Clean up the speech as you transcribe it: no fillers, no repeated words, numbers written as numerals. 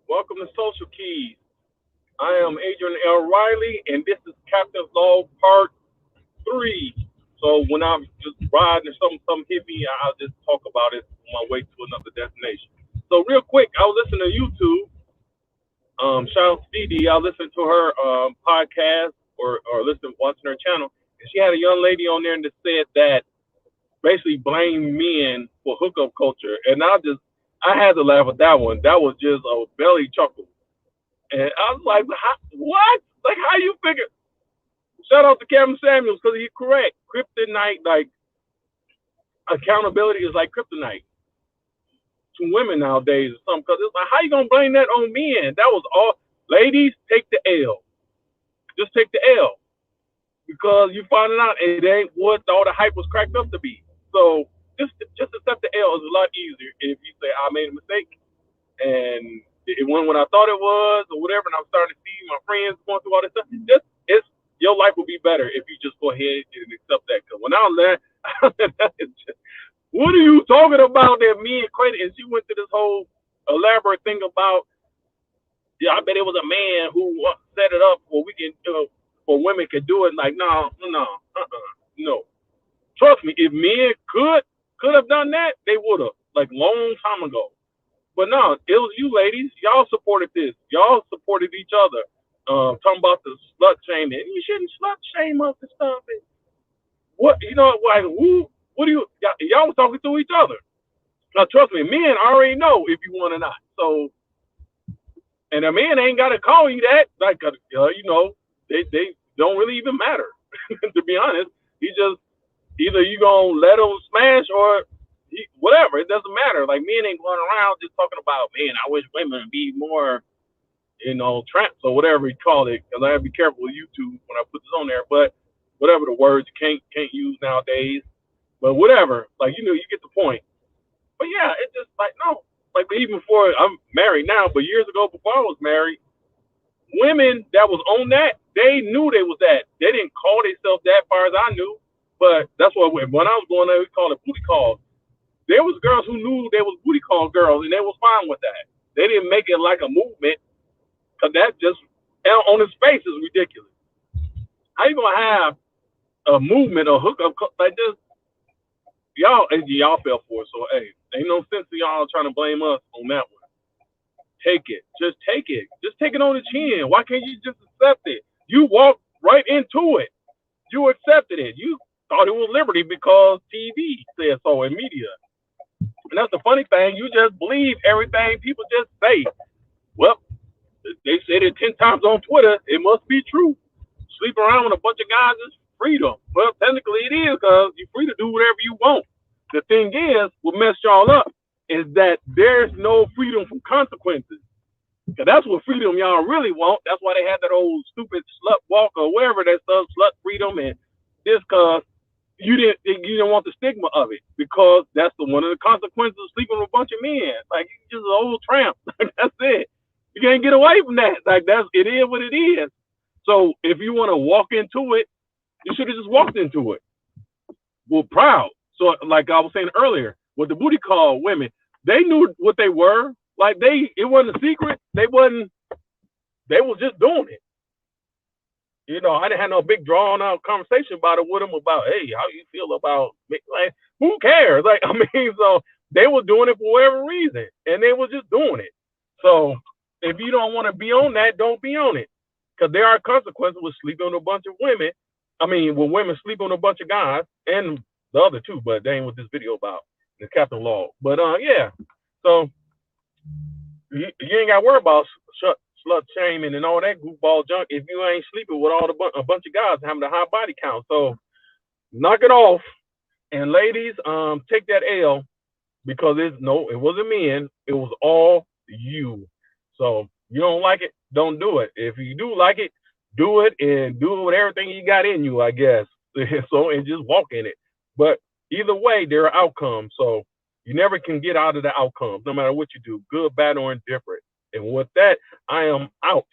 Welcome to Social Keys. I am Adrian L. Riley, and this is Captain's Log Part 3. So when I'm just riding or something hit me, I'll just talk about it on my way to another destination. So real quick, I was listening to YouTube. Shout out to Dee Dee. I listened to her podcast or watching her channel, and she had a young lady on there that said that basically blame men for hookup culture, and I had to laugh at that one. That was just a belly chuckle. And I was like, what? Like, how you figure? Shout out to Kevin Samuels because he's correct. Kryptonite, like, accountability is like kryptonite to women nowadays or something. Because it's like, how you going to blame that on men? That was all. Ladies, take the L. Just take the L. Because you finding out it ain't what all the hype was cracked up to be. So just accept the L is a lot easier if you say, I made a mistake and it wasn't what I thought it was or whatever, and I'm starting to see my friends going through all this stuff. Just it's your life will be better if you just go ahead and accept that. Because when I learned, what are you talking about? That me and Clayton, and she went to this whole elaborate thing about. Yeah, I bet it was a man who set it up where we can, for women can do it. Like, no. Trust me, if men could have done that, they would have, like long time ago. But no, it was you ladies. Y'all supported this. Y'all supported each other. Talking about the slut shaming. You shouldn't slut shame us and stuff. And what like who? What do y'all was talking to each other? Now trust me, men already know if you want or not. So and a man ain't got to call you that. Like they don't really even matter. To be honest, he just either you gonna let him smash or whatever. It doesn't matter. Like men ain't going around just talking about man. I wish women be more tramps or whatever you call it. Because I have to be careful with YouTube when I put this on there. But whatever the words you can't use nowadays. But whatever, like you get the point. But yeah, it's just like no, like even before I'm married now, but years ago before I was married, women that was on that, they knew they was that. They didn't call themselves that far as I knew. But that's what when I was going there, we called it booty calls. There was girls who knew they was booty call girls, and they was fine with that. They didn't make it like a movement because that just on its face is ridiculous. How you gonna have a movement or hookup like this? Y'all fell for it. So hey, ain't no sense of y'all trying to blame us on that one. Take it. Just take it. Just take it on the chin. Why can't you just accept it? You walked right into it. You accepted it. You thought it was liberty because TV said so in media. And that's the funny thing. You just believe everything people just say. Well, they said it 10 times on Twitter. It must be true. Sleep around with a bunch of guys is freedom. Well, technically it is because you're free to do whatever you want. The thing is, what messed y'all up is that there's no freedom from consequences. Cause that's what freedom y'all really want. That's why they had that old stupid slut walk or wherever that stuff, slut freedom and this cause you didn't want the stigma of it because that's one of the consequences of sleeping with a bunch of men. Like you're just an old tramp. That's it. You can't get away from that. Like it is what it is. So if you want to walk into it, you should have just walked into it. Well, proud. So like I was saying earlier, with the booty call women, they knew what they were. Like it wasn't a secret. They wasn't. They was just doing it. I didn't have no big drawn out conversation about it with them about, hey, how you feel about me? Like, who cares? Like, I mean, so they were doing it for whatever reason, and they were just doing it. So if you don't want to be on that, don't be on it, because there are consequences with sleeping with a bunch of women. I mean, with women sleeping with a bunch of guys, and the other two, but they ain't what this video about. It's Captain Law. But yeah, so you ain't got to worry about slut shaming and all that goofball junk if you ain't sleeping with a bunch of guys having a high body count. So knock it off. And ladies, take that L because it wasn't men. It was all you. So you don't like it, don't do it. If you do like it, do it and do it with everything you got in you, I guess. So and just walk in it. But either way, there are outcomes. So you never can get out of the outcomes, no matter what you do, good, bad, or indifferent. And with that, I am out.